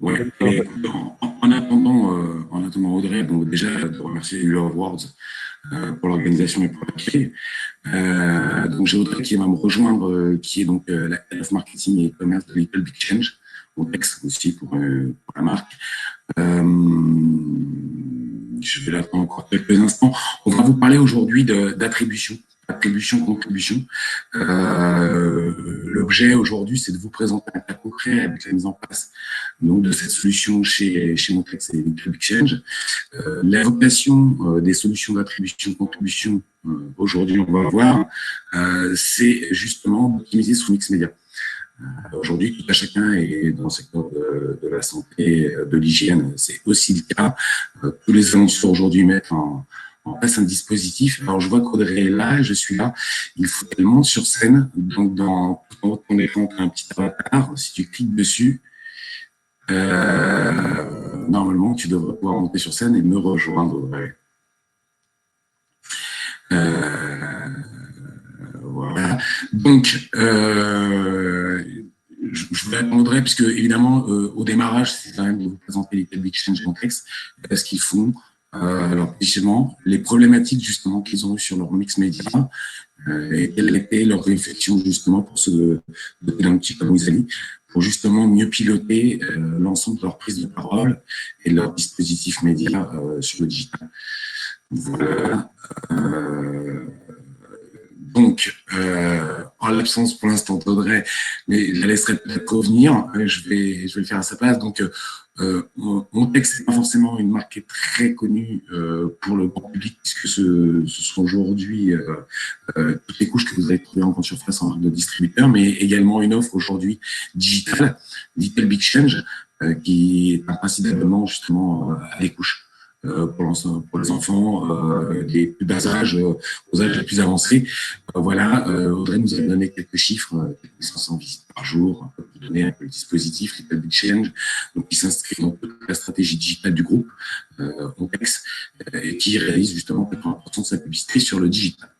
Ouais, mais en attendant Audrey, donc déjà de remercier Uller Awards pour l'organisation et pour l'accueil. Donc j'ai Audrey qui va me rejoindre, qui est donc la Head of Marketing et Commerce de Little Big Change, Context aussi pour la marque. Euh, je vais l'attendre encore quelques instants. On va vous parler aujourd'hui d'attribution. Attribution, contribution. L'objet aujourd'hui, c'est de vous présenter un cas concret avec la mise en place donc, de cette solution chez Montrex et Little Big Change. La vocation des solutions d'attribution-contribution, aujourd'hui, on va voir, c'est justement d'optimiser son mix média. Aujourd'hui, tout à chacun est dans le secteur de la santé, de l'hygiène. C'est aussi le cas. Tous les annonceurs aujourd'hui mettent en place un dispositif. Alors, je vois qu'Audrey est là, je suis là. Il faut qu'elle monte sur scène. Donc, dans ton écran, tu as un petit avatar. Si tu cliques dessus, normalement, tu devrais pouvoir monter sur scène et me rejoindre, Audrey. Voilà. Donc, je vous répondrai, puisque évidemment, au démarrage, c'est quand même de vous présenter les Big Change Complex, ce qu'ils font, leur positionnement, les problématiques justement qu'ils ont eues sur leur mix média, et quelle était leur réflexion justement pour se doter d'un outil comme Wizali, pour justement mieux piloter l'ensemble de leur prise de parole et de leur dispositif média sur le digital. Voilà. Donc, en l'absence pour l'instant d'Audrey, mais je la laisserai peut-être revenir, je vais le faire à sa place. Donc, Montex, n'est pas forcément une marque qui est très connue pour le grand public, puisque ce sont aujourd'hui toutes les couches que vous allez trouver en grande surface en marque de distributeur, mais également une offre aujourd'hui digitale, Little Big Change, qui est un principe d'abonnement justement à des couches. Pour les enfants des plus bas âges aux âges les plus avancés. Voilà, Audrey nous a donné quelques chiffres, 500 visites par jour, pour donner un peu le dispositif, Little Big Change, donc qui s'inscrit dans toute la stratégie digitale du groupe, Context, et qui réalise justement 80% de sa publicité sur le digital.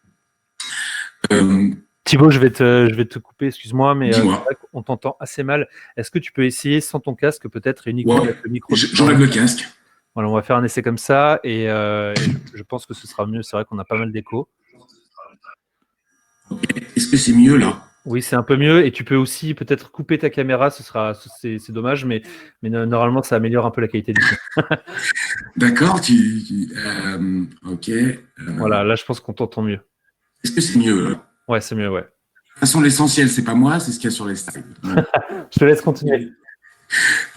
Thibaut, je vais te couper, excuse-moi, mais c'est vrai qu'on t'entend assez mal. Est-ce que tu peux essayer sans ton casque, peut-être uniquement avec le micro? J'enlève le casque. Voilà, on va faire un essai comme ça et je pense que ce sera mieux. C'est vrai qu'on a pas mal d'écho. Okay. Est-ce que c'est mieux là? Oui, c'est un peu mieux. Et tu peux aussi peut-être couper ta caméra. C'est dommage, mais normalement, ça améliore un peu la qualité du son. D'accord. Ok. Voilà, là, je pense qu'on t'entend mieux. Est-ce que c'est mieux là? Ouais, c'est mieux, ouais. De toute façon, l'essentiel, c'est pas moi, c'est ce qu'il y a sur les slides. Je te laisse continuer.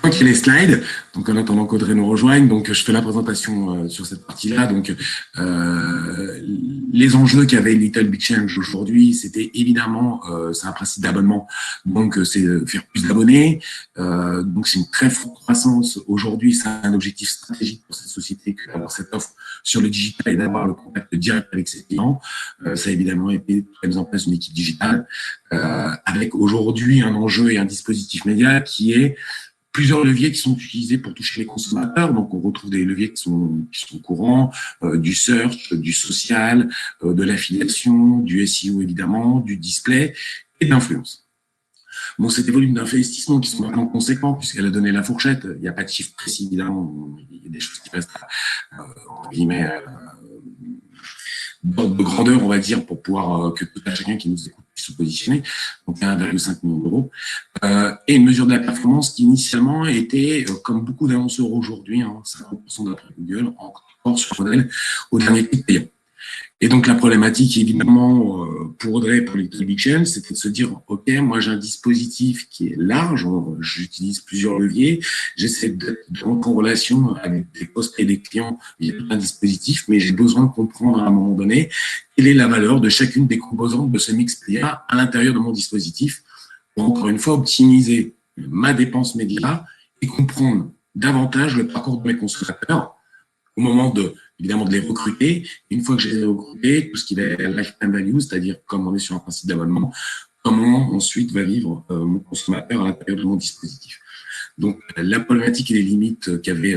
Donc, il y a les slides. Donc, en attendant qu'Audrey nous rejoigne, donc je fais la présentation sur cette partie-là. Donc, les enjeux qu'avait Little Big Change aujourd'hui, c'était évidemment, c'est un principe d'abonnement. Donc, c'est faire plus d'abonnés. Donc, c'est une très forte croissance aujourd'hui. C'est un objectif stratégique pour cette société que d'avoir cette offre sur le digital et d'avoir le contact direct avec ses clients. Ça a évidemment été la mise en place d'une équipe digitale avec aujourd'hui un enjeu et un dispositif média qui est plusieurs leviers qui sont utilisés pour toucher les consommateurs. Donc, on retrouve des leviers qui sont courants, du search, du social, de l'affiliation, du SEO évidemment, du display et de l'influence. Bon, c'est des volumes d'investissement qui sont maintenant conséquents puisqu'elle a donné la fourchette. Il n'y a pas de chiffre précis évidemment. Il y a des choses qui restent entre guillemets d'ordre de grandeur, on va dire, pour pouvoir que tout à chacun qui nous écoute puisse se positionner. Donc, 1,5 million d'euros. Et une mesure de la performance qui, initialement, était, comme beaucoup d'annonceurs aujourd'hui, 50% d'après Google, encore sur modèle au dernier clic payant. Et donc, la problématique, évidemment, pour Audrey, pour les Big Change, c'était de se dire, OK, moi, j'ai un dispositif qui est large, j'utilise plusieurs leviers, j'essaie de rentrer en relation avec des prospects et des clients via un dispositif, mais j'ai besoin de comprendre à un moment donné quelle est la valeur de chacune des composantes de ce mix média à l'intérieur de mon dispositif pour, encore une fois, optimiser ma dépense média et comprendre davantage le parcours de mes consommateurs au moment évidemment de les recruter. Une fois que j'ai recruté, tout ce qui est lifetime value, c'est-à-dire comme on est sur un principe d'abonnement, comment ensuite va vivre mon consommateur à l'intérieur de mon dispositif. Donc, la problématique et les limites qu'avait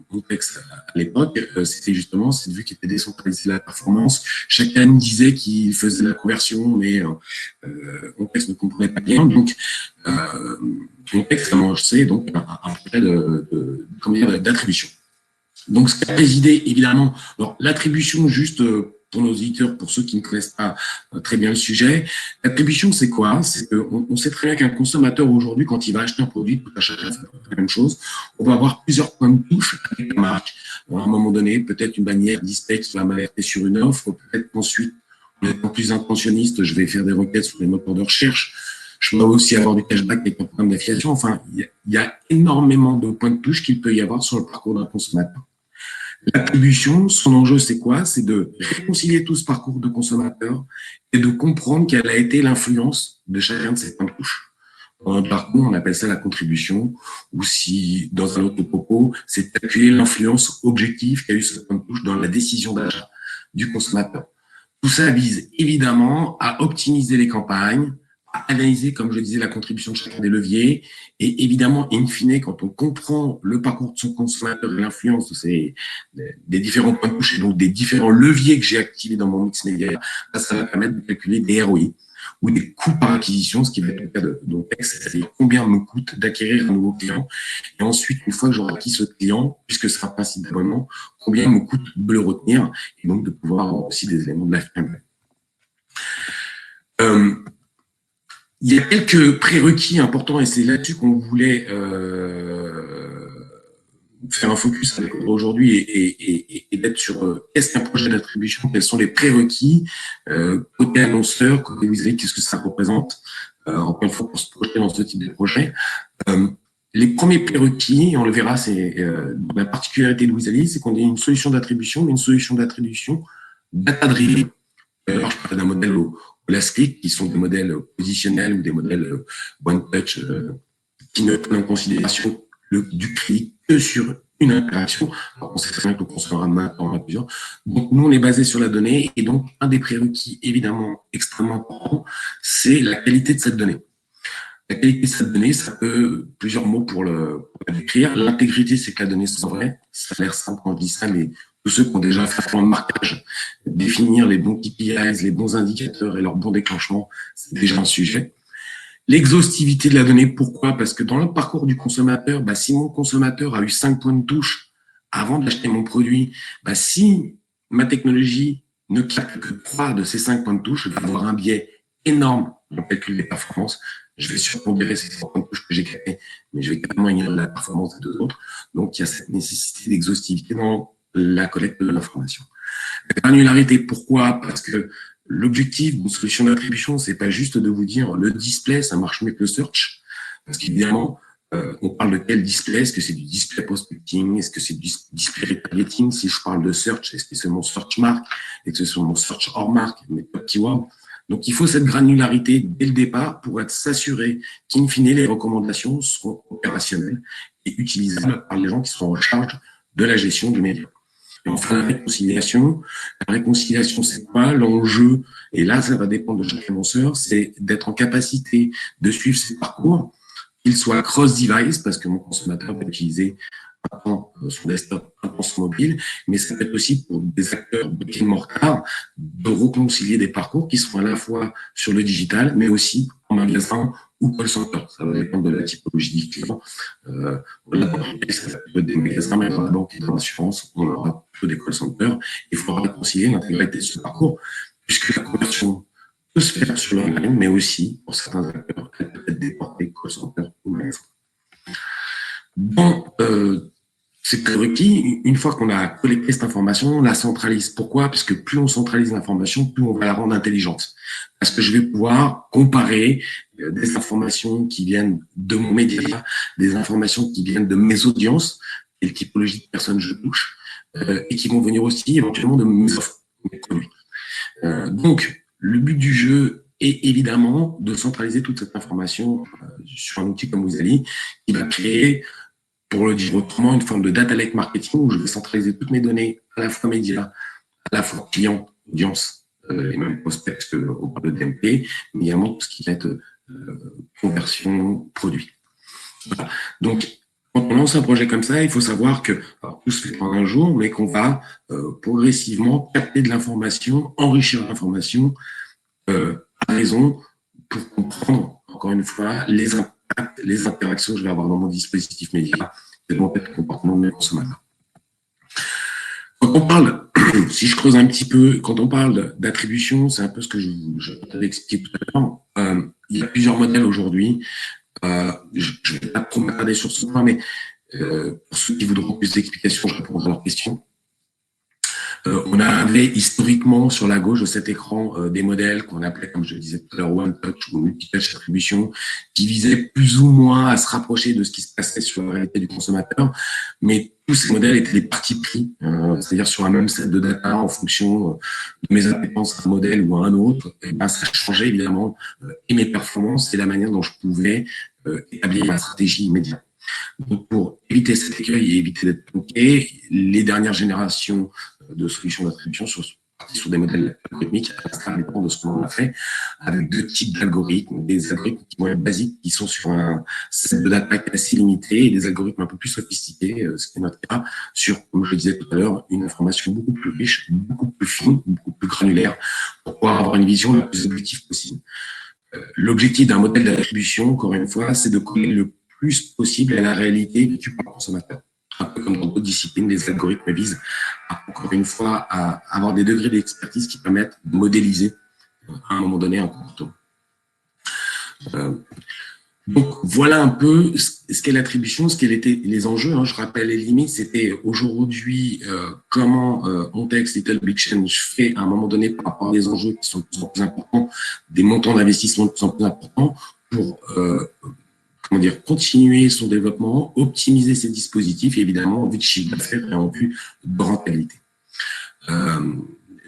Context à l'époque, c'était justement, c'est vu qu'il était décentralisé la performance, chacun disait qu'il faisait la conversion, mais Context ne comprenait pas bien. Donc, Context a lancé donc un projet d'attribution. Donc, ce qui a présidé, évidemment, l'attribution, juste pour nos auditeurs, pour ceux qui ne connaissent pas très bien le sujet, l'attribution, c'est quoi? C'est qu'on sait très bien qu'un consommateur, aujourd'hui, quand il va acheter un produit, tout à chacun fait la même chose, on va avoir plusieurs points de touche avec la marque. À un moment donné, peut-être une bannière display qui va m'alerter sur une offre, peut-être qu'ensuite, en étant plus intentionniste, je vais faire des requêtes sur les moteurs de recherche. Je peux aussi avoir du cashback avec un programme d'affiliation. Enfin, il y a énormément de points de touche qu'il peut y avoir sur le parcours d'un consommateur. L'attribution, son enjeu, c'est quoi? C'est de réconcilier tout ce parcours de consommateur et de comprendre quelle a été l'influence de chacun de ces points de touche. Dans un parcours, on appelle ça la contribution, ou si, dans un autre propos, c'est d'appuyer l'influence objective qu'a eu ce point de touche dans la décision d'achat du consommateur. Tout ça vise évidemment à optimiser les campagnes, à analyser, comme je disais, la contribution de chacun des leviers. Et évidemment, in fine, quand on comprend le parcours de son consommateur et l'influence des différents points de touche et donc des différents leviers que j'ai activés dans mon mix média, ça va permettre de calculer des ROI ou des coûts par acquisition, ce qui va être le cas de Context, c'est-à-dire combien me coûte d'acquérir un nouveau client. Et ensuite, une fois que j'aurai acquis ce client, puisque c'est un principe d'abonnement, combien me coûte de le retenir et donc de pouvoir avoir aussi des éléments de lifetime. Il y a quelques prérequis importants et c'est là-dessus qu'on voulait faire un focus aujourd'hui et d'être sur qu'est-ce qu'un projet d'attribution, quels sont les prérequis, côté annonceur, côté wizard, qu'est-ce que ça représente, encore une fois pour se projeter dans ce type de projet. Les premiers prérequis, on le verra, c'est la particularité de Wizali, c'est qu'on a une solution d'attribution, mais une solution d'attribution data-driven. Alors, je parle d'un modèle au last click, qui sont des modèles positionnels ou des modèles one touch qui ne prennent en considération du clic que sur une interaction. Alors, on sait très bien que le consommateur en a plusieurs. Donc, nous, on est basé sur la donnée et donc, un des prérequis évidemment extrêmement important, c'est la qualité de cette donnée. La qualité de cette donnée, ça peut plusieurs mots pour le décrire. L'intégrité, c'est que la donnée soit vraie. Ça a l'air simple quand je dis ça, mais tous ceux qui ont déjà fait un plan de marquage, définir les bons KPIs, les bons indicateurs et leur bon déclenchement, c'est déjà un sujet. L'exhaustivité de la donnée, pourquoi? Parce que dans le parcours du consommateur, si mon consommateur a eu 5 points de touche avant d'acheter mon produit, si ma technologie ne capte que 3 de ces 5 points de touche, je vais avoir un biais énorme dans le calcul des performances. Je vais surpondérer ces points de touche que j'ai captés, mais je vais carrément ignorer la performance des deux autres. Donc, il y a cette nécessité d'exhaustivité dans la collecte de l'information. La granularité, pourquoi? Parce que l'objectif d'une solution d'attribution, c'est pas juste de vous dire le display, ça marche mieux que le search. Parce qu'évidemment, on parle de quel display? Est-ce que c'est du display prospecting? Est-ce que c'est du display retargeting? Si je parle de search, est-ce que c'est mon search mark? Est-ce que c'est mon search hors marque, mes top keywords? Donc, il faut cette granularité dès le départ pour s'assurer qu'in fine, les recommandations seront opérationnelles et utilisables par les gens qui sont en charge de la gestion du média. Et enfin, la réconciliation. La réconciliation, c'est quoi? L'enjeu, et là, ça va dépendre de chaque annonceur, c'est d'être en capacité de suivre ses parcours, qu'il soit cross-device, parce que mon consommateur va utiliser un temps son desktop, un temps son mobile, mais ça peut être aussi pour des acteurs brick and mortar de réconcilier des parcours qui sont à la fois sur le digital, mais aussi en magasin ou call center. Ça va dépendre de la typologie du client. Voilà, ça peut être des magasins, mais dans la banque et dans l'assurance, on aura plutôt des call centers. Il faudra réconcilier l'intégralité de ce parcours, puisque la conversion peut se faire sur l'online, mais aussi, pour certains acteurs, elle peut être déportée call center ou magasin. Bon, c'est prérequis. Une fois qu'on a collecté cette information, on la centralise. Pourquoi? Parce que plus on centralise l'information, plus on va la rendre intelligente. Parce que je vais pouvoir comparer des informations qui viennent de mon média, des informations qui viennent de mes audiences, quelle typologie de personnes je touche, et qui vont venir aussi éventuellement de mes offres, mes produits. Donc, le but du jeu est évidemment de centraliser toute cette information sur un outil comme Wizali, qui va créer, pour le dire autrement, une forme de data lake marketing où je vais centraliser toutes mes données, à la fois médias, à la fois clients, audience, et même prospects, parce qu'on parle de DMP, mais également tout ce qui va être conversion produit. Voilà. Donc, Quand on lance un projet comme ça, il faut savoir que tout se fait en un jour, mais qu'on va progressivement capter de l'information, enrichir l'information à raison pour comprendre, encore une fois, les impacts, les interactions que je vais avoir dans mon dispositif média et mon comportement de mes consommateurs. Quand on parle, si je creuse un petit peu, quand on parle d'attribution, c'est un peu ce que je t'avais expliqué tout à l'heure. Il y a plusieurs modèles aujourd'hui. Je ne vais pas trop m'attarder sur ce point, mais pour ceux qui voudront plus d'explications, je répondrai à leurs questions. On avait historiquement sur la gauche de cet écran des modèles qu'on appelait, comme je le disais tout à l'heure, One Touch ou Multi-Touch Attribution, qui visaient plus ou moins à se rapprocher de ce qui se passait sur la réalité du consommateur. Mais tous ces modèles étaient des partis pris, c'est-à-dire sur un même set de data en fonction de mes appétences à un modèle ou à un autre. Et ben, ça changeait évidemment et mes performances et la manière dont je pouvais établir ma stratégie immédiate. Donc, pour éviter cet écueil et éviter d'être bloqué, les dernières générations de solutions d'attribution sont parties sur des modèles algorithmiques, ça dépend de ce qu'on a fait, avec deux types d'algorithmes, des algorithmes qui vont être basiques, qui sont sur un set de data assez limité, et des algorithmes un peu plus sophistiqués, ce qui est notre cas, sur, comme je le disais tout à l'heure, une information beaucoup plus riche, beaucoup plus fine, beaucoup plus granulaire, pour pouvoir avoir une vision la plus objective possible. L'objectif d'un modèle d'attribution, encore une fois, c'est de coller le plus possible à la réalité vécue par le consommateur. Un peu comme dans d'autres disciplines, les algorithmes visent, encore une fois, à avoir des degrés d'expertise qui permettent de modéliser à un moment donné un comportement. Donc, voilà un peu ce qu'est l'attribution, ce qu'elle était les enjeux. Je rappelle les limites, c'était aujourd'hui comment Ontex, Little Big Change fait à un moment donné par rapport à des enjeux qui sont de plus en plus importants, des montants d'investissement de plus en plus importants pour continuer son développement, optimiser ses dispositifs et évidemment en vue de chiffre d'affaires et en vue de rentabilité.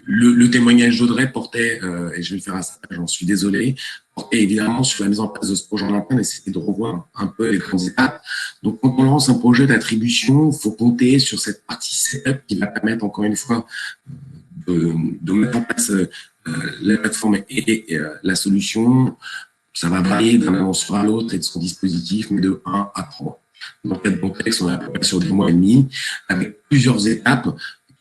Le témoignage d'Audrey portait, et je vais le faire à ça, j'en suis désolé, portait évidemment sur la mise en place de ce projet en interne et c'était de revoir un peu les grandes étapes. Donc, quand on lance un projet d'attribution, il faut compter sur cette partie setup qui va permettre, encore une fois, de mettre en place la plateforme et la solution. Ça va varier d'un annonceur à l'autre et de son dispositif, mais de 1 à 3 mois. Dans le cas de Ontex, on est à peu près sur 2 mois et demi, avec plusieurs étapes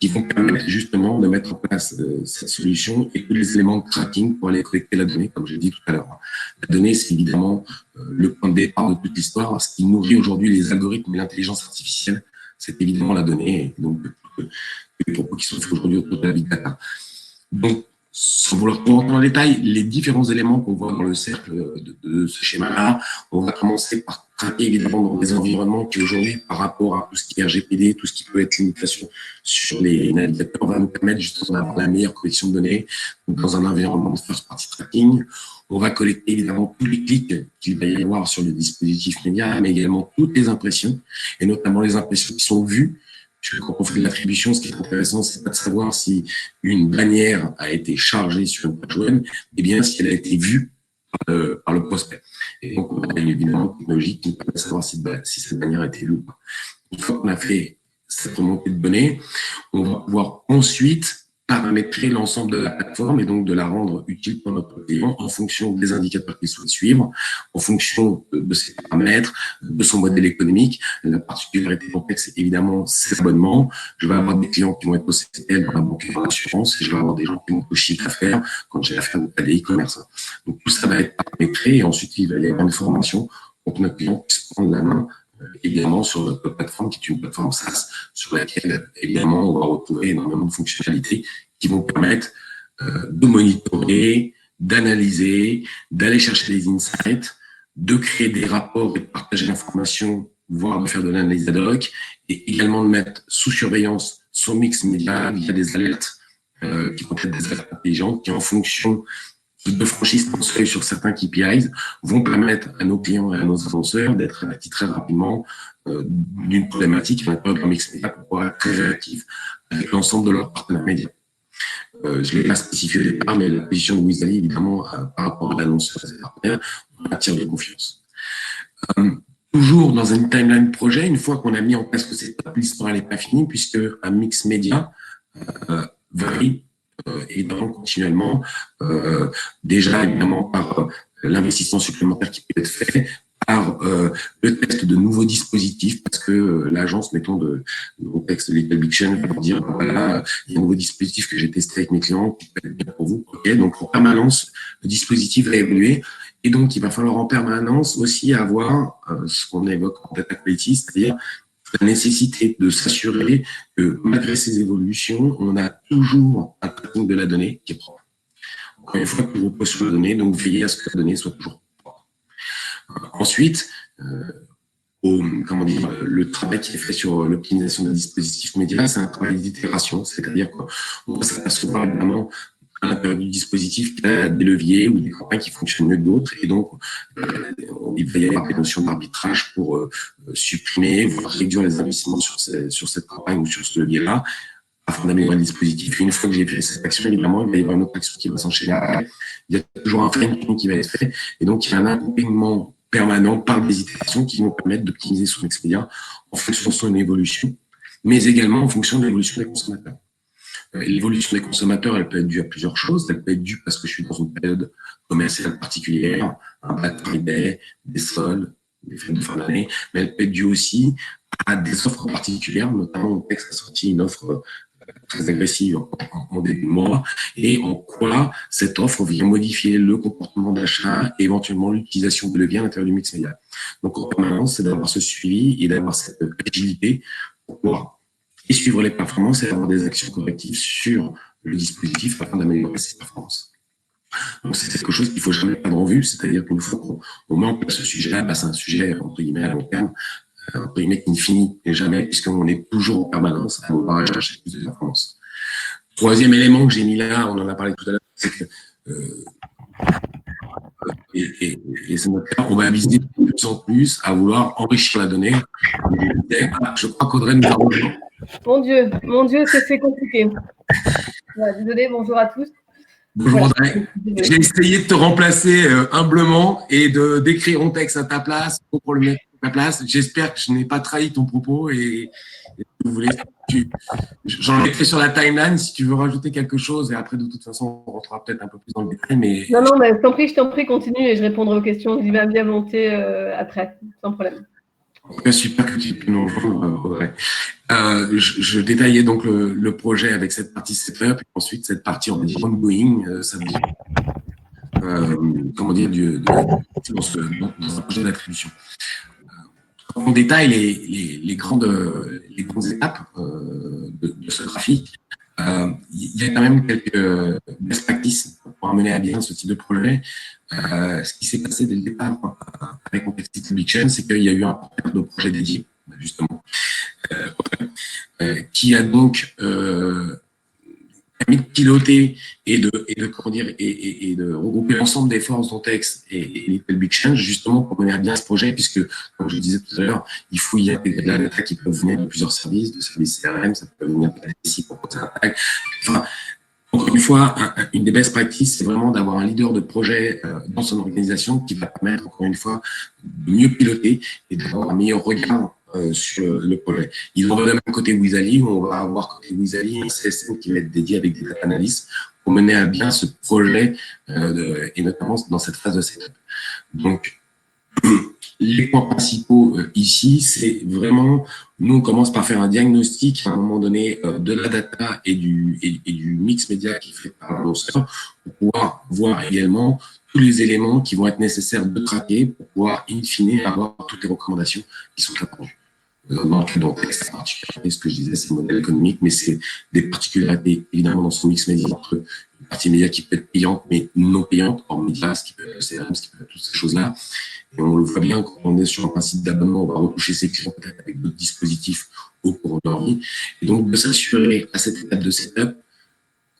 qui vont permettre justement de mettre en place cette solution et tous les éléments de tracking pour aller collecter la donnée, comme je l'ai dit tout à l'heure. La donnée, c'est évidemment le point de départ de toute l'histoire. Ce qui nourrit aujourd'hui les algorithmes et l'intelligence artificielle, c'est évidemment la donnée, et donc les propos qui sont faits aujourd'hui autour de la big data. Donc, sans vouloir rentrer dans le détail, les différents éléments qu'on voit dans le cercle de ce schéma-là, on va commencer par traiter évidemment dans des environnements qui aujourd'hui, par rapport à tout ce qui est RGPD, tout ce qui peut être limitation sur les navigateurs, va nous permettre justement d'avoir la meilleure collection de données. Donc, dans un environnement de first-party tracking, on va collecter évidemment tous les clics qu'il va y avoir sur le dispositif média, mais également toutes les impressions, et notamment les impressions qui sont vues. Quand on fait de l'attribution, ce qui est intéressant, c'est pas de savoir si une bannière a été chargée sur une page web, mais bien si elle a été vue par le prospect. Et donc, on a évidemment une technologie qui nous permet de savoir si cette bannière a été vue ou pas. Une fois qu'on a fait cette remontée de données, on va pouvoir ensuite paramétrer l'ensemble de la plateforme et donc de la rendre utile pour notre client en fonction des indicateurs qu'il souhaite suivre, en fonction de ses paramètres, de son modèle économique. La particularité de Ontex, c'est évidemment ses abonnements. Je vais avoir des clients qui vont être au CTL, dans la banque et dans l'assurance, et je vais avoir des gens qui vont au chiffre d'affaires quand j'ai affaire à des e-commerce. Donc tout ça va être paramétré et ensuite il va y avoir une formation pour que notre client puisse prendre la main évidemment sur notre plateforme qui est une plateforme SaaS sur laquelle évidemment on va retrouver énormément de fonctionnalités qui vont permettre de monitorer, d'analyser, d'aller chercher des insights, de créer des rapports et de partager l'information, voire de faire de l'analyse ad hoc, et également de mettre sous surveillance son mix média via des alertes qui vont être des alertes intelligentes qui, en fonction de franchise en seuil sur certains KPIs, vont permettre à nos clients et à nos annonceurs d'être avertis très rapidement d'une problématique à l'intérieur de leur mix média pour pouvoir être très réactifs avec l'ensemble de leurs partenaires médias. Je ne l'ai pas spécifié au départ, mais la position de Wizali, évidemment, par rapport à l'annonceur et ses partenaires, en matière de confiance. Toujours dans une timeline projet, une fois qu'on a mis en place que cette histoire n'est pas finie, puisque un mix média varie évidemment continuellement, déjà évidemment par l'investissement supplémentaire qui peut être fait, par le test de nouveaux dispositifs, parce que l'agence, mettons, de contexte de Little Big Chain, va leur dire, voilà, il y a un nouveau dispositif que j'ai testé avec mes clients, qui peut être bien pour vous. Okay, donc, en permanence, le dispositif va évoluer. Et donc, il va falloir en permanence aussi avoir ce qu'on évoque en data quality, c'est-à-dire la nécessité de s'assurer que malgré ces évolutions, on a toujours un tracking de la donnée qui est propre. Encore une fois, que vous posez sur la donnée, donc veillez à ce que la donnée soit toujours propre. Ensuite, le travail qui est fait sur l'optimisation des dispositifs médias, c'est un travail d'itération, c'est-à-dire qu'on va s'apercevoir évidemment à l'intérieur du dispositif qu'il y a des leviers ou des campagnes qui fonctionnent mieux que d'autres, et donc il va y avoir des notions d'arbitrage pour supprimer, voire réduire les investissements sur cette campagne ou sur ce levier-là, afin d'améliorer le dispositif. Et une fois que j'ai fait cette action, évidemment, il va y avoir une autre action qui va s'enchaîner. Il y a toujours un fine-tuning qui va être fait, et donc il y a un accompagnement permanent par des itérations qui vont permettre d'optimiser son mix média en fonction de son évolution, mais également en fonction de l'évolution des consommateurs. L'évolution des consommateurs, elle peut être due à plusieurs choses. Elle peut être due parce que je suis dans une période commerciale particulière, un Black Friday, des soldes, des fêtes de fin d'année, mais elle peut être due aussi à des offres particulières, notamment Ontex a sorti une offre très agressive en début de mois, et en quoi cette offre vient modifier le comportement d'achat et éventuellement l'utilisation de leviers à l'intérieur du mix média. Donc en permanence, c'est d'avoir ce suivi et d'avoir cette agilité pour pouvoir et suivre les performances et avoir des actions correctives sur le dispositif afin d'améliorer ses performances. Donc c'est quelque chose qu'il ne faut jamais perdre en vue, c'est-à-dire qu'une fois qu'on met en place ce sujet-là, bah, c'est un sujet entre guillemets à long terme, entre guillemets qui ne finit jamais, puisqu'on est toujours en permanence à vouloir chercher plus de performances. Troisième élément que j'ai mis là, on en a parlé tout à l'heure, c'est que et c'est notre cas, on va viser de plus en plus à vouloir enrichir la donnée. Je crois qu'Audrey nous a rejoint. Mon Dieu, que c'est compliqué. Désolée, bonjour à tous. Bonjour Audrey. J'ai essayé de te remplacer humblement et de d'écrire mon texte à ta place, pour le mettre à ta place. J'espère que je n'ai pas trahi ton propos et vous voulez, j'en ai fait sur la timeline si tu veux rajouter quelque chose et après de toute façon on rentrera peut-être un peu plus dans le détail. Mais non, mais je t'en prie, continue et je répondrai aux questions. J'y vais bien monter après, sans problème. Super que tu puisses nous rejoindre, Audrey. Je détaillais donc le projet avec cette partie setup et ensuite cette partie ongoing, ça veut dire comment dire dans un projet d'attribution. On détaille les grandes étapes de ce graphique. Il y a quand même quelques best practices pour mener à bien ce type de projet. Ce qui s'est passé dès le départ avec Complexity Big Chain, c'est qu'il y a eu un porteur de projet dédié, justement, qui a donc permis de piloter et de regrouper l'ensemble des forces d'Ontex et Little Big Change, justement pour mener à bien ce projet, puisque, comme je le disais tout à l'heure, il faut y intégrer de la data qui peut venir de plusieurs services, de services CRM, ça peut venir de la DSI pour poser un tag. Enfin, encore une fois, une des best practices, c'est vraiment d'avoir un leader de projet dans son organisation qui va permettre, encore une fois, de mieux piloter et d'avoir un meilleur regard sur le projet. Il en va de même côté Wizali, où on va avoir côté Wizali un CSM qui va être dédié avec des data analysts pour mener à bien ce projet et notamment dans cette phase de setup. Donc, les points principaux ici, c'est vraiment, nous on commence par faire un diagnostic à un moment donné de la data et du mix média qui est fait par l'annonceur pour pouvoir voir également tous les éléments qui vont être nécessaires de traquer pour pouvoir, in fine, avoir toutes les recommandations qui sont attendues. Dans le cas d'Ontex, c'est particulier, ce que je disais, c'est le modèle économique, mais c'est des particularités, évidemment, dans son mix média, entre une partie média qui peut être payante, mais non payante, hors média, ce qui peut être le CRM, ce qui peut être toutes ces choses-là. Et on le voit bien, quand on est sur un principe d'abonnement, on va retoucher ses clients peut-être avec d'autres dispositifs au cours de leur vie. Et donc, de s'assurer à cette étape de setup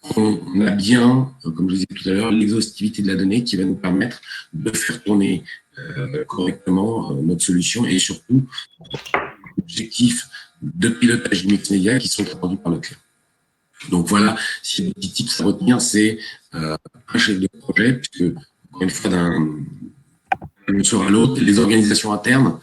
qu'on a bien, comme je disais tout à l'heure, l'exhaustivité de la donnée qui va nous permettre de faire tourner correctement notre solution et surtout l'objectif de pilotage du mix média qui sont attendus par le client. Donc voilà, si le petit tips à retenir, c'est un chef de projet, puisque, encore une fois, d'un jour à l'autre, les organisations internes,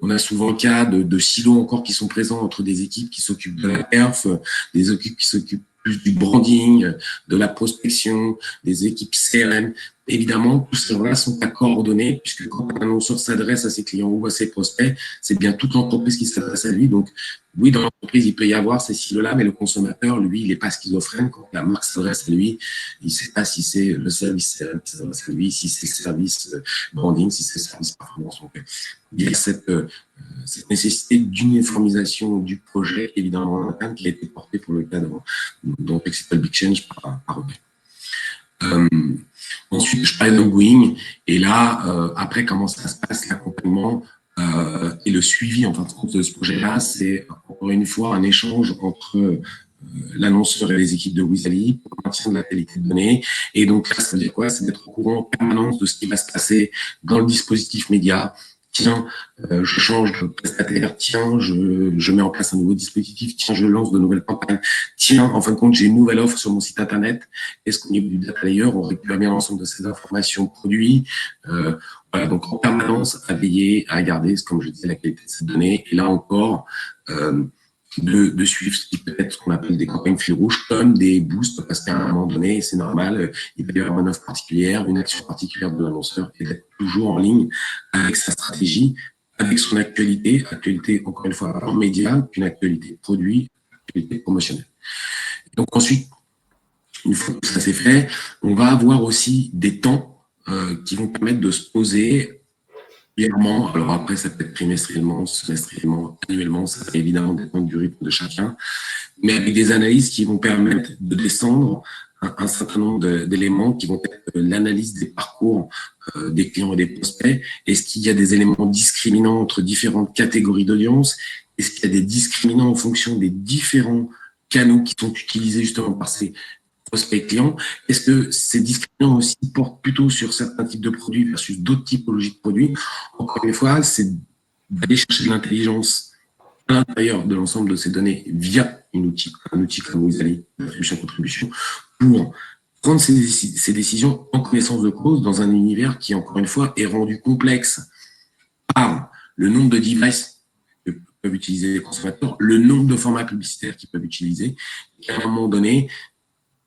on a souvent le cas de silos encore qui sont présents entre des équipes qui s'occupent de la perf, des équipes qui s'occupent plus du branding, de la prospection, des équipes CRM, évidemment, tous ces gens-là sont à coordonner, puisque quand un annonceur s'adresse à ses clients ou à ses prospects, c'est bien toute l'entreprise qui s'adresse à lui. Donc, oui, dans l'entreprise, il peut y avoir ces silos-là, mais le consommateur, lui, il n'est pas schizophrène. Quand la marque s'adresse à lui, il ne sait pas si c'est le service qui s'adresse à lui, si c'est le service branding, si c'est le service performance. Donc, il y a cette nécessité d'uniformisation du projet, évidemment, en interne, qui a été portée pour le cas dans Flexible Big Change par eux. Ensuite, je parlais d'ongoing, et là, après, comment ça se passe, l'accompagnement et le suivi, en fin de compte, de ce projet-là, c'est encore une fois un échange entre l'annonceur et les équipes de Wizali pour le maintien de la qualité de données. Et donc là, ça veut dire quoi? C'est d'être au courant en permanence de ce qui va se passer dans le dispositif média. Tiens, je change de prestataire, tiens, je mets en place un nouveau dispositif, tiens, je lance de nouvelles campagnes, tiens, en fin de compte, j'ai une nouvelle offre sur mon site internet. Est-ce qu'au niveau du data layer, on récupère bien l'ensemble de ces informations produits? Voilà, donc en permanence, à veiller, à garder, comme je disais, la qualité de ces données. Et là encore, de suivre ce qui peut être ce qu'on appelle des campagnes fil rouge, comme des boosts, parce qu'à un moment donné, c'est normal, il peut y avoir une offre particulière, une action particulière de l'annonceur, et d'être toujours en ligne avec sa stratégie, avec son actualité, encore une fois, en média, une actualité produit, actualité promotionnelle. Donc ensuite, une fois que ça c'est fait, on va avoir aussi des temps qui vont permettre de se poser clairement. Alors après, ça peut être trimestriellement, semestriellement, annuellement, ça va évidemment dépendre du rythme de chacun, mais avec des analyses qui vont permettre de descendre un certain nombre d'éléments qui vont être l'analyse des parcours des clients et des prospects. Est-ce qu'il y a des éléments discriminants entre différentes catégories d'audience? Est-ce qu'il y a des discriminants en fonction des différents canaux qui sont utilisés justement par ces prospects clients? Est-ce que ces discriminants aussi portent plutôt sur certains types de produits versus d'autres typologies de produits? Encore une fois, c'est d'aller chercher de l'intelligence à l'intérieur de l'ensemble de ces données via un outil comme Wizali, attribution-contribution, pour prendre ces décisions en connaissance de cause dans un univers qui, encore une fois, est rendu complexe par le nombre de devices que peuvent utiliser les consommateurs, le nombre de formats publicitaires qu'ils peuvent utiliser, et à un moment donné,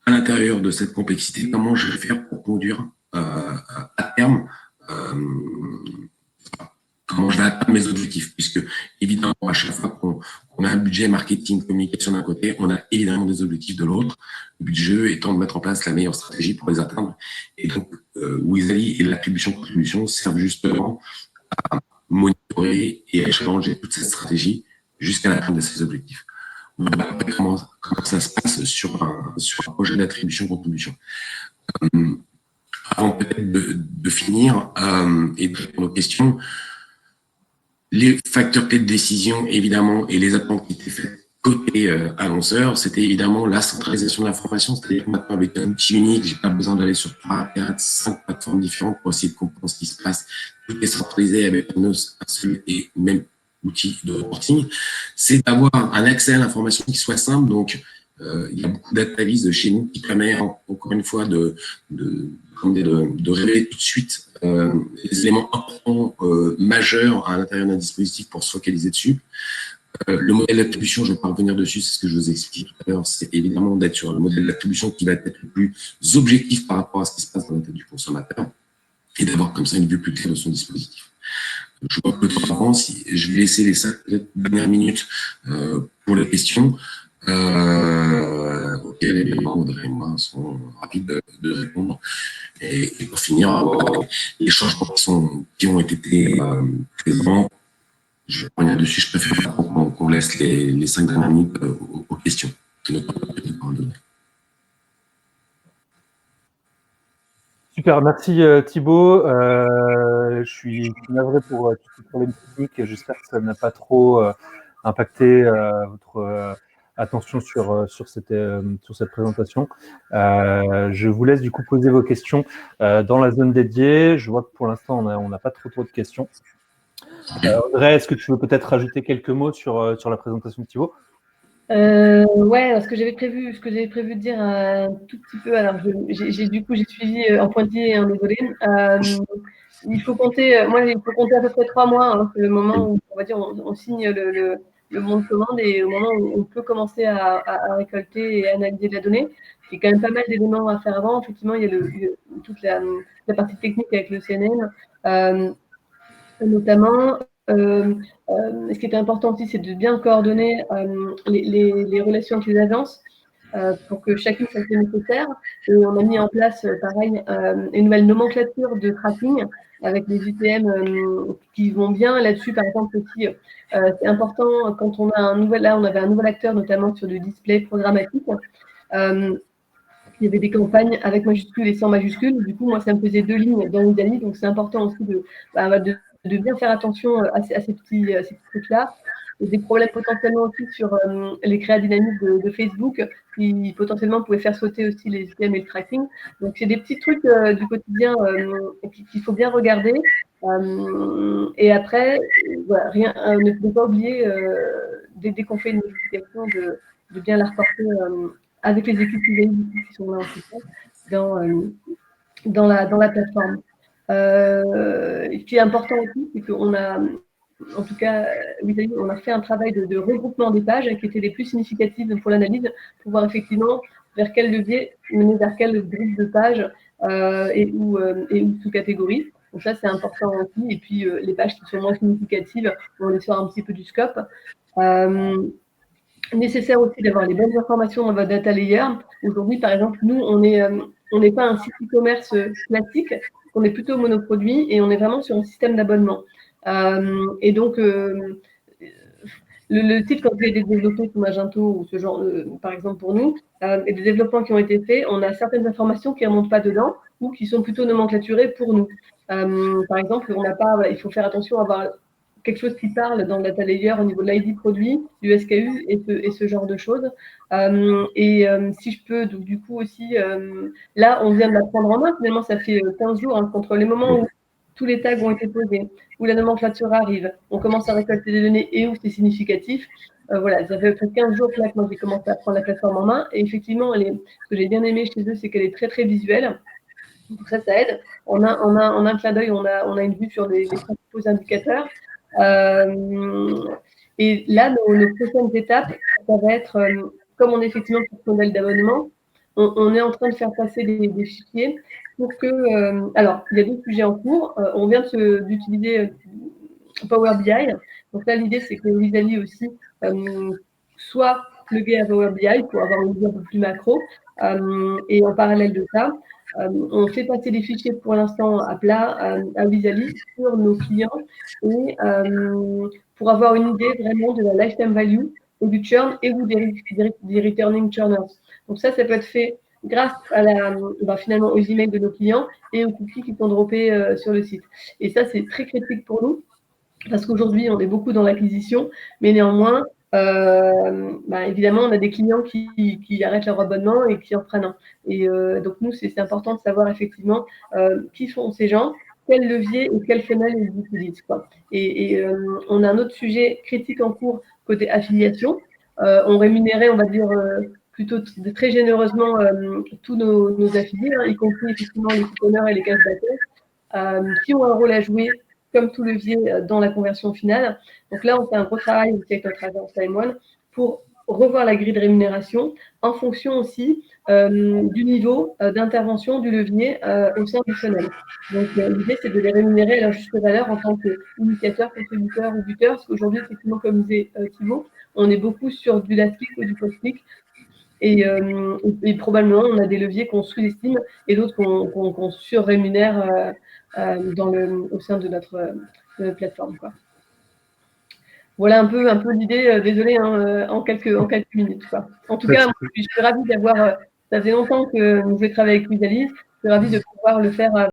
à l'intérieur de cette complexité, comment je vais faire pour conduire à terme, comment je vais atteindre mes objectifs, puisque évidemment, à chaque fois qu'on a un budget marketing, communication d'un côté, on a évidemment des objectifs de l'autre. Le but du jeu étant de mettre en place la meilleure stratégie pour les atteindre. Et donc, Wizali et l'attribution-contribution servent justement à monitorer et à échanger toute cette stratégie jusqu'à l'atteinte de ces objectifs. Comment ça se passe sur un projet d'attribution-contribution. Avant peut-être de finir et de répondre aux questions, les facteurs clés de décision, évidemment, et les attentes qui étaient faites côté annonceur, c'était évidemment la centralisation de l'information, c'est-à-dire que maintenant, avec un outil unique, j'ai pas besoin d'aller sur 3, 4, 5 plateformes différentes pour essayer de comprendre ce qui se passe. Tout est centralisé avec un seul et même outil de reporting. C'est d'avoir un accès à l'information qui soit simple. Donc, il y a beaucoup d'analyses de chez nous qui permettent, encore une fois, de révéler tout de suite les éléments importants, majeurs à l'intérieur d'un dispositif pour se focaliser dessus. Le modèle d'attribution, je ne vais pas revenir dessus, c'est ce que je vous ai expliqué tout à l'heure, c'est évidemment d'être sur le modèle d'attribution qui va être le plus objectif par rapport à ce qui se passe dans la tête du consommateur et d'avoir comme ça une vue plus claire de son dispositif. Je vois que le temps avance, je vais laisser les 5 dernières minutes pour les questions. Auxquelles évidemment Audrey et moi sont rapides de répondre. Et pour finir, les changements qui ont été présents, je vais revenir dessus, je préfère qu'on laisse les 5 dernières minutes aux questions. Super, merci Thibaut. Je suis navré pour tous ces problèmes techniques. J'espère que ça n'a pas trop impacté votre attention sur cette présentation. Je vous laisse du coup poser vos questions dans la zone dédiée. Je vois que pour l'instant, on n'a pas trop de questions. Audrey, est-ce que tu veux peut-être rajouter quelques mots sur la présentation de Thibaut? Ouais, ce que j'avais prévu de dire un tout petit peu. Alors, j'ai suivi en pointillé un désolé. Il faut compter à peu près 3 mois. Hein, c'est le moment où on va dire on signe le bon de commande et au moment où on peut commencer à récolter et analyser de la donnée. il y a quand même pas mal d'éléments à faire avant. Effectivement, il y a toute la partie technique avec le CNN, notamment. Ce qui était important aussi, c'est de bien coordonner les relations avec les agences pour que chacune fasse le nécessaire. Et on a mis en place, pareil, une nouvelle nomenclature de tracking avec les UTM qui vont bien là-dessus. Par exemple, aussi, c'est important quand on a on avait un nouvel acteur, notamment sur du display programmatique. Il y avait des campagnes avec majuscules et sans majuscules. Du coup, moi, ça me faisait 2 lignes dans Wizali. Donc, c'est important aussi de bien faire attention à ces petits trucs-là. Et des problèmes potentiellement aussi sur les créas dynamiques de Facebook qui potentiellement pouvaient faire sauter aussi les UTM et le tracking. Donc, c'est des petits trucs du quotidien qu'il faut bien regarder. Et après, voilà, ne faut pas oublier, dès qu'on fait une modification, de bien la reporter avec les équipes qui sont là en tout cas, dans la plateforme. Ce qui est important aussi, c'est qu'on a, en tout cas, on a fait un travail de regroupement des pages qui étaient les plus significatives pour l'analyse, pour voir effectivement vers quel levier mener vers quel groupe de pages et où sous-catégories. Donc ça, c'est important aussi. Et puis, les pages qui sont moins significatives, on les sort un petit peu du scope. Nécessaire aussi d'avoir les bonnes informations dans votre data layer. Aujourd'hui, par exemple, nous, on n'est pas un site e-commerce classique, on est plutôt monoproduit et on est vraiment sur un système d'abonnement. Et donc, le site, quand il a été développé sous Magento ou ce genre, par exemple pour nous, et des développements qui ont été faits, on a certaines informations qui ne remontent pas dedans ou qui sont plutôt nomenclaturées pour nous. Par exemple, il faut faire attention à avoir quelque chose qui parle dans le data layer au niveau de l'ID produit, du SKU et ce genre de choses. Si je peux, donc, du coup aussi, là, on vient de la prendre en main. Finalement, ça fait 15 jours, contre les moments où tous les tags ont été posés, où la nomenclature arrive, on commence à récolter des données et où c'est significatif. Voilà, ça fait 15 jours que moi j'ai commencé à prendre la plateforme en main. Et effectivement, ce que j'ai bien aimé chez eux, c'est qu'elle est très, très visuelle. Donc ça aide. On a un clin d'œil, on a une vue sur les principaux indicateurs. Et là, nos prochaines étapes, ça va être, comme on est effectivement sur ce modèle d'abonnement, on est en train de faire passer des fichiers pour que... alors, il y a 2 sujets en cours. On vient d'utiliser Power BI. Donc là, l'idée, c'est que Wizali aussi soit plugué à Power BI pour avoir une vue un peu plus macro. Et en parallèle de ça, on fait passer des fichiers pour l'instant à plat à Wizali sur nos clients et pour avoir une idée vraiment de la lifetime value ou du churn et ou des returning churners. Donc ça peut être fait grâce à finalement aux emails de nos clients et aux cookies qui sont droppés sur le site. Et ça, c'est très critique pour nous parce qu'aujourd'hui, on est beaucoup dans l'acquisition, mais néanmoins, évidemment, on a des clients qui arrêtent leur abonnement et qui en prennent un. Et donc, nous, c'est important de savoir effectivement qui sont ces gens, quel levier ou quel funnel ils utilisent. Et on a un autre sujet critique en cours côté affiliation. On rémunérait, on va dire, plutôt très généreusement tous nos affiliés, y compris effectivement les couponneurs et les cashbackers, qui ont un rôle à jouer comme tout levier dans la conversion finale. Donc là, on fait un gros travail aussi avec notre agence Time1 pour revoir la grille de rémunération en fonction aussi du niveau d'intervention du levier au sein du funnel. Donc l'idée, c'est de les rémunérer à leur juste valeur en tant qu'initiateur, contributeur ou buteur, parce qu'aujourd'hui, effectivement, comme disait Thibaut, on est beaucoup sur du last click ou du post-click. Et probablement, on a des leviers qu'on sous-estime et d'autres qu'on surrémunère au sein de notre plateforme. Voilà un peu l'idée. Désolée, en quelques minutes. En tout cas, je suis ravie d'avoir. Ça fait longtemps que je travaille avec Wizali. Je suis ravie de pouvoir le faire